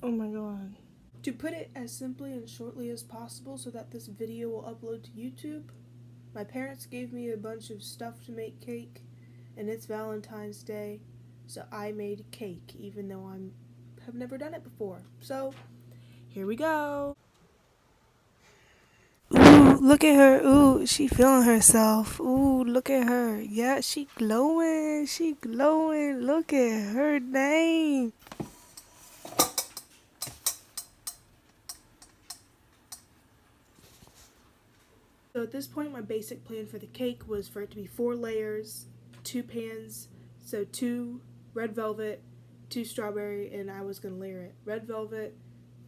Oh my god. To put it as simply and shortly as possible so that this video will upload to YouTube, my parents gave me a bunch of stuff to make cake, and it's Valentine's Day, so I made cake even though have never done it before. So, here we go. Ooh, look at her. Ooh, she feeling herself. Ooh, look at her. Yeah, she glowing. She glowing. Look at her name. So at this point, my basic plan for the cake was for it to be 4 layers, 2 pans, so 2 red velvet, 2 strawberry, and I was going to layer it. Red velvet,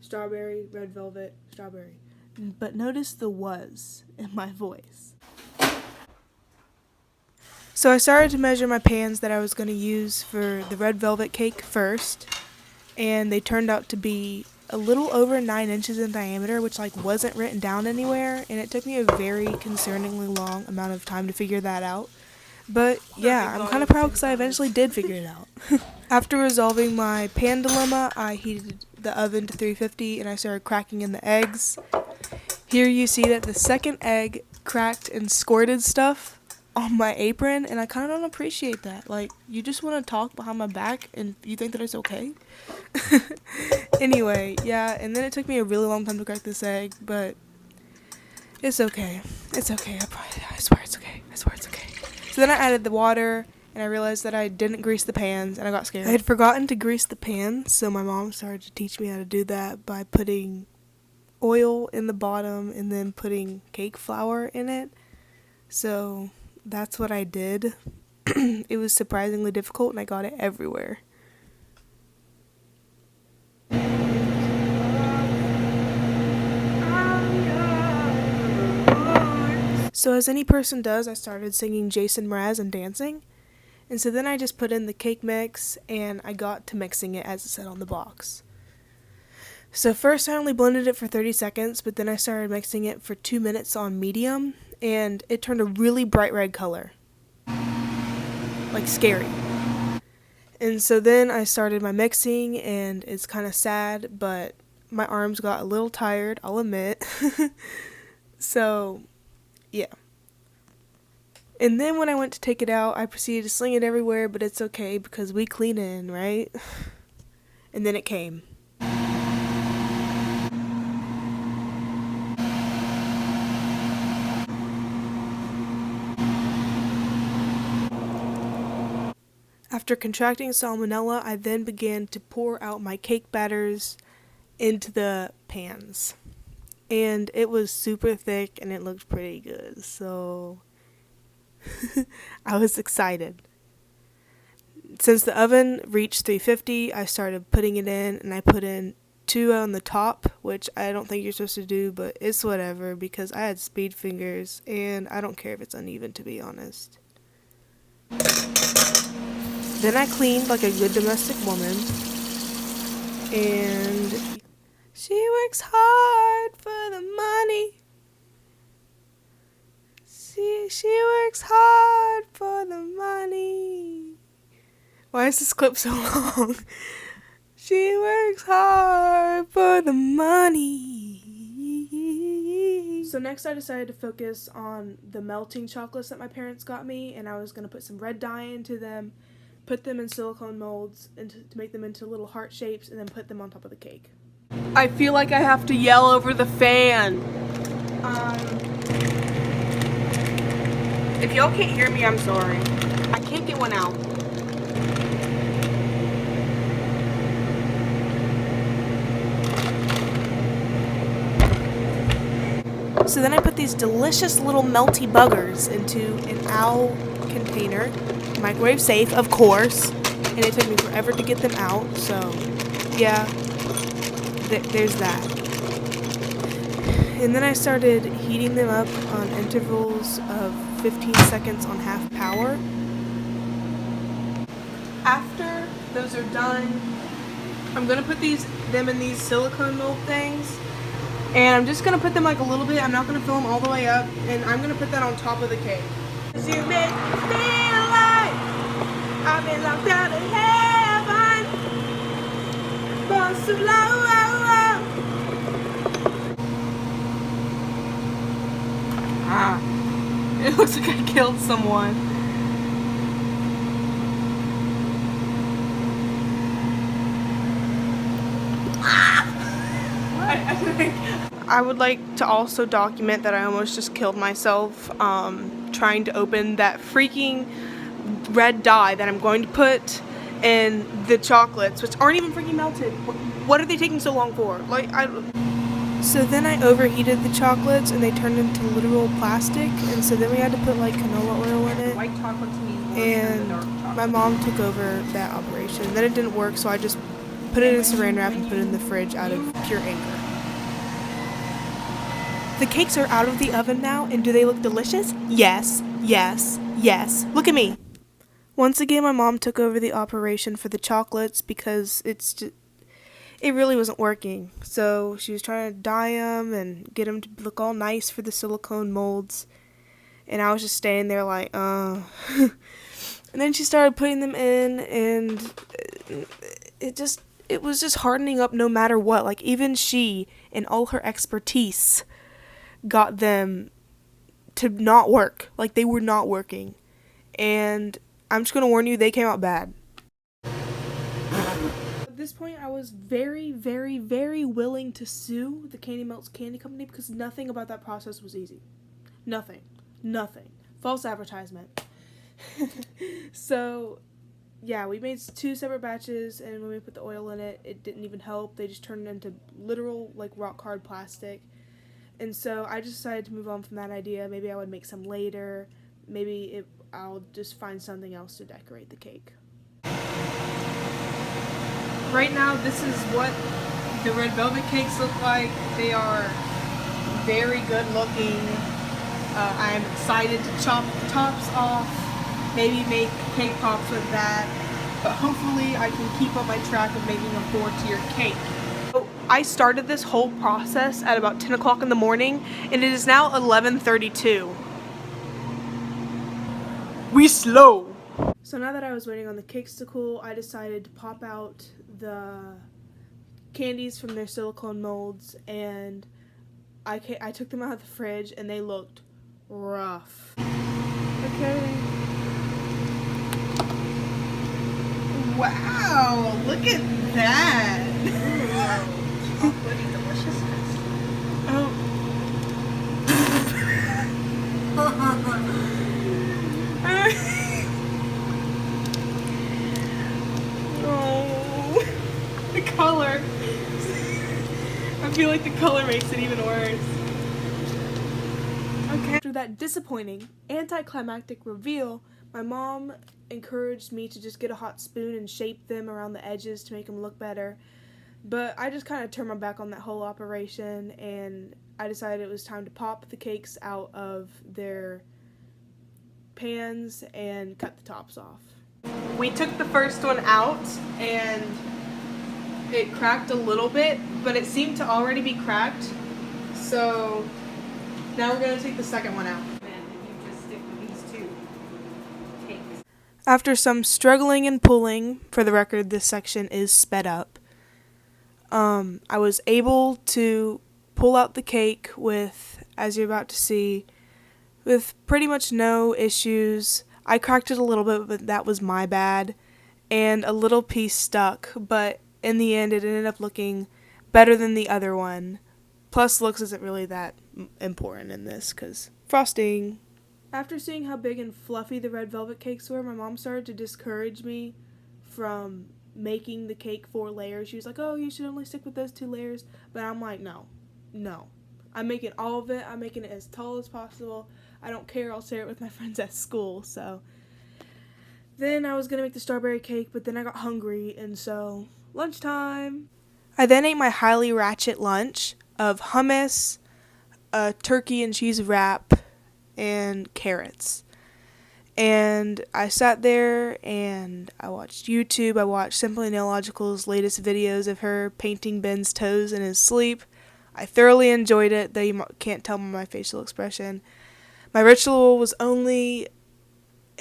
strawberry, red velvet, strawberry. But notice the was in my voice. So I started to measure my pans that I was going to use for the red velvet cake first, and they turned out to be a little over 9 inches in diameter, which wasn't written down anywhere, and it took me a very concerningly long amount of time to figure that out. But yeah, I'm kind of proud because I eventually did figure it out. After resolving my pan dilemma, I heated the oven to 350 and I started cracking in the eggs. Here you see that the second egg cracked and squirted stuff on my apron, and I kind of don't appreciate that. You just want to talk behind my back and you think that it's okay? Anyway, yeah, and then it took me a really long time to crack this egg, but it's okay. It's okay. I swear it's okay. I swear it's okay. So then I added the water, and I realized that I didn't grease the pans, and I got scared. I had forgotten to grease the pans, so my mom started to teach me how to do that by putting oil in the bottom and then putting cake flour in it. So that's what I did. It was surprisingly difficult, and I got it everywhere. So as any person does, I started singing Jason Mraz and dancing. And so then I just put in the cake mix, and I got to mixing it as it said on the box. So first I only blended it for 30 seconds, but then I started mixing it for 2 minutes on medium, and it turned a really bright red color. Scary. And so then I started my mixing, and it's kind of sad, but my arms got a little tired, I'll admit. So, yeah. And then when I went to take it out, I proceeded to sling it everywhere, but it's okay because we clean in, right? And then it came. After contracting salmonella, I then began to pour out my cake batters into the pans. And it was super thick and it looked pretty good, so I was excited. Since the oven reached 350, I started putting it in, and I put in 2 on the top, which I don't think you're supposed to do, but it's whatever because I had speed fingers and I don't care if it's uneven, to be honest. Then I cleaned like a good domestic woman, and she works hard for the money. She works hard for the money. Why is this clip so long? She works hard for the money. So next I decided to focus on the melting chocolates that my parents got me, and I was going to put some red dye into them, put them in silicone molds to make them into little heart shapes, and then put them on top of the cake. I feel like I have to yell over the fan. If y'all can't hear me, I'm sorry. I can't get one out. So then I put these delicious little melty buggers into an owl container, microwave safe, of course, and it took me forever to get them out, so yeah, there's that. And then I started heating them up on intervals of 15 seconds on half power. After those are done, I'm going to put them in these silicone mold things, and I'm just going to put them a little bit. I'm not going to fill them all the way up, and I'm going to put that on top of the cake. You make me feel like I've been locked out of heaven for so long. looks like I killed someone. I would like to also document that I almost just killed myself trying to open that freaking red dye that I'm going to put in the chocolates, which aren't even freaking melted. What are they taking so long for? So then I overheated the chocolates and they turned into literal plastic, and so then we had to put like canola oil in it. White chocolate to me is more And than the dark chocolate. my mom took over that operation. Then it didn't work, so I just put it in saran wrap and put it in the fridge out of pure anger. The cakes are out of the oven now, and do they look delicious? Yes, yes, yes. Look at me. Once again, my mom took over the operation for the chocolates because it really wasn't working. So she was trying to dye them and get them to look all nice for the silicone molds. And I was just standing there like, And then she started putting them in, and it was just hardening up no matter what. Like, even she, in all her expertise, got them to not work. Like, they were not working. And I'm just going to warn you, they came out bad. At this point, I was very, very, very willing to sue the Candy Melts Candy Company because nothing about that process was easy. Nothing. False advertisement. So, yeah, we made 2 separate batches, and when we put the oil in it, it didn't even help. They just turned it into literal, like, rock hard plastic. And so I just decided to move on from that idea. Maybe I would make some later. Maybe I'll just find something else to decorate the cake. Right now, this is what the red velvet cakes look like. They are very good looking. I'm excited to chop the tops off, maybe make cake pops with that, but hopefully I can keep up my track of making a 4-tier cake. So I started this whole process at about 10 o'clock in the morning, and it is now 11:32. We slow! So now that I was waiting on the cakes to cool, I decided to pop out the candies from their silicone molds, and I took them out of the fridge, and they looked rough. Okay. Wow, look at that. Chocolatey deliciousness. Oh. Oh. The color. I feel like the color makes it even worse. Okay. After that disappointing, anticlimactic reveal, my mom encouraged me to just get a hot spoon and shape them around the edges to make them look better. But I just kind of turned my back on that whole operation, and I decided it was time to pop the cakes out of their pans and cut the tops off. We took the first one out, and it cracked a little bit, but it seemed to already be cracked. So now we're going to take the second one out. Man, if you just stick with these 2 cakes. After some struggling and pulling, for the record, this section is sped up. I was able to pull out the cake with, as you're about to see, with pretty much no issues. I cracked it a little bit, but that was my bad. And a little piece stuck, but in the end it ended up looking better than the other one. Plus, looks isn't really that important in this, because frosting. After seeing how big and fluffy the red velvet cakes were, my mom started to discourage me from making the cake 4 layers. She was like, oh, you should only stick with those 2 layers. But I'm like, no. I'm making all of it. I'm making it as tall as possible. I don't care. I'll share it with my friends at school. So then I was going to make the strawberry cake, but then I got hungry, and so lunchtime. I then ate my highly ratchet lunch of hummus, a turkey and cheese wrap, and carrots. And I sat there and I watched YouTube. I watched Simply Nailogical's latest videos of her painting Ben's toes in his sleep. I thoroughly enjoyed it, though you can't tell by my facial expression. My ritual was only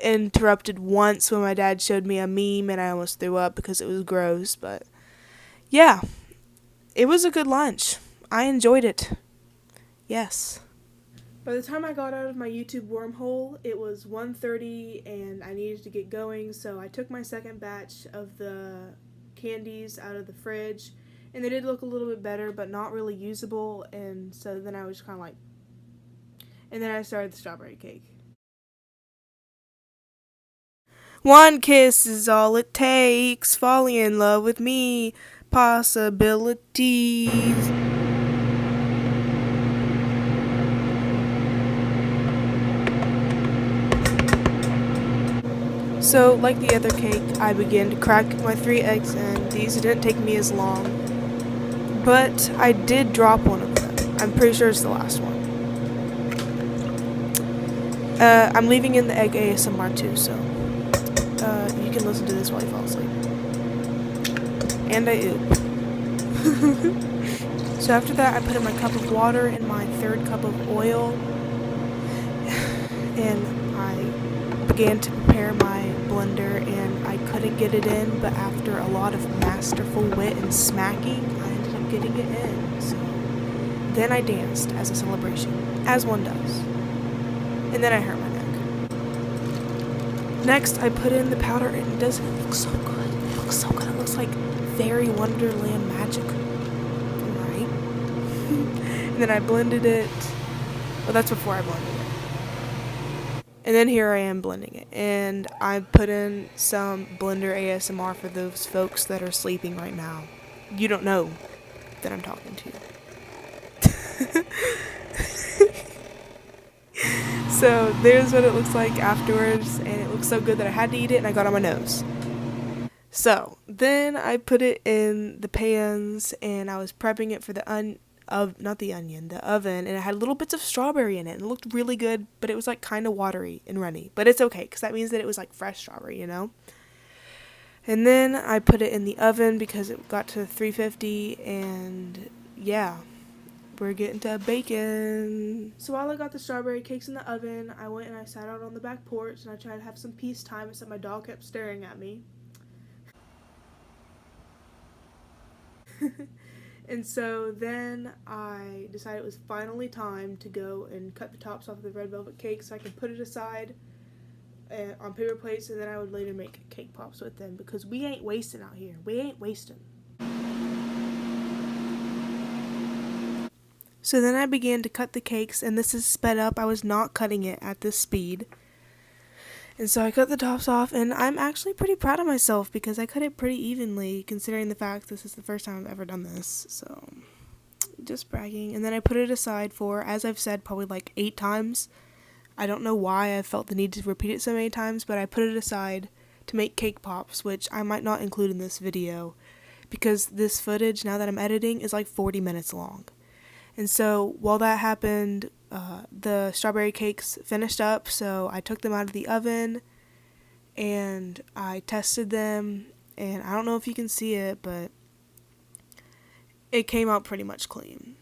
interrupted once when my dad showed me a meme and I almost threw up because it was gross. But yeah, it was a good lunch. I enjoyed it. Yes. By the time I got out of my YouTube wormhole, it was 1:30 and I needed to get going, so I took my second batch of the candies out of the fridge, and they did look a little bit better, but not really usable, and so then I was kind of like, and then I started the strawberry cake. One kiss is all it takes, falling in love with me, possibilities. So, like the other cake, I began to crack my 3 eggs, and these didn't take me as long. But I did drop one of them. I'm pretty sure it's the last one. I'm leaving in the egg ASMR too, so you can listen to this while you fall asleep. And I oop. So after that, I put in my cup of water and my third cup of oil, and I began to prepare my blender, and I couldn't get it in, but after a lot of masterful wit and smacking, I ended up getting it in. So then I danced as a celebration, as one does. And then I hurt my neck. Next, I put in the powder, and it does look so good. It looks so good. It looks like fairy wonderland magic. Right? And then I blended it. Well, that's before I blended it. And then here I am blending it. And I put in some blender ASMR for those folks that are sleeping right now. You don't know that I'm talking to you. So there's what it looks like afterwards, and it looks so good that I had to eat it, and I got on my nose. So then I put it in the pans, and I was prepping it for the the oven, and it had little bits of strawberry in it, and it looked really good, but it was like kind of watery and runny. But it's okay, because that means that it was like fresh strawberry, you know? And then I put it in the oven because it got to 350, and yeah. We're getting to bacon. So while I got the strawberry cakes in the oven, I went and I sat out on the back porch and I tried to have some peace time, except my dog kept staring at me. And so then I decided it was finally time to go and cut the tops off of the red velvet cake so I could put it aside on paper plates, and then I would later make cake pops with them, because we ain't wasting out here. We ain't wasting. So then I began to cut the cakes, and this is sped up. I was not cutting it at this speed. And so I cut the tops off, and I'm actually pretty proud of myself because I cut it pretty evenly, considering the fact this is the first time I've ever done this. So, just bragging. And then I put it aside for, as I've said probably like 8 times. I don't know why I felt the need to repeat it so many times, but I put it aside to make cake pops, which I might not include in this video, because this footage, now that I'm editing, is like 40 minutes long. And so while that happened, the strawberry cakes finished up, so I took them out of the oven and I tested them, and I don't know if you can see it, but it came out pretty much clean.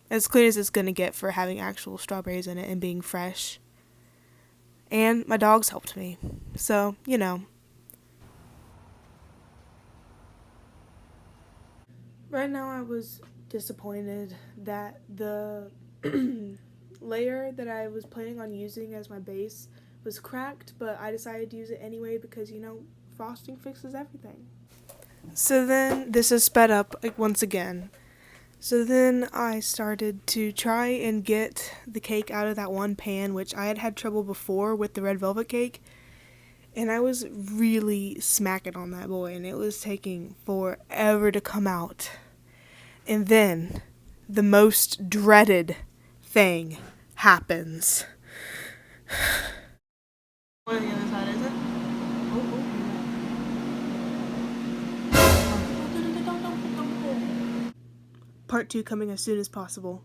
As clean as it's going to get for having actual strawberries in it and being fresh. And my dogs helped me, so, you know. Right now I was disappointed that the layer that I was planning on using as my base was cracked, but I decided to use it anyway because, you know, frosting fixes everything. So then, this is sped up like once again. So then I started to try and get the cake out of that one pan, which I had had trouble before with the red velvet cake. And I was really smacking on that boy, and it was taking forever to come out. And then, the most dreaded thing happens. What on the other side is it? Part 2 coming as soon as possible.